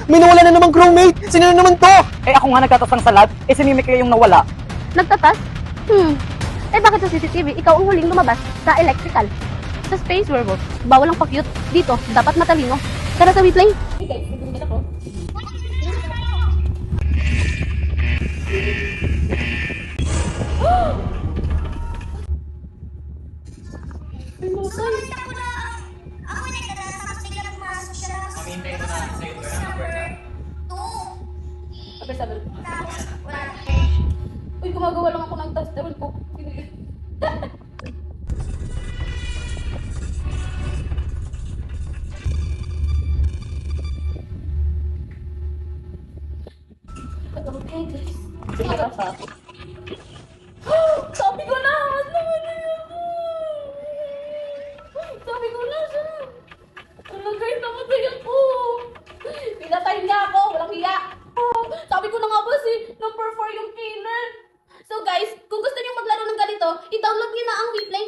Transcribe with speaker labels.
Speaker 1: May nawala na namang crewmate! Sino na naman to?
Speaker 2: Eh ako nga nagtatas ng salad, eh si Mimik yung nawala.
Speaker 3: Nagtatas? Eh bakit sa CCTV, ikaw ang huling lumabas sa electrical? Sa Space Werewolf, bawal ang pa-cute. Dito, dapat matalino. Tara sa WePlay. Okay, nagulungan ako. Sabi. Uy, gumagawa lang ako ng task. Ewan ko. Okay, guys. Sabi ko na! Mas naman na yun! Sabi ko na siya! Ano guys, namatay ako! Pinatay niya ako! Walang hiya! Sabi ko na nga ba si number 4 yung killer. So guys, kung gusto niyo maglaro ng ganito, i-download niyo na ang WePlay.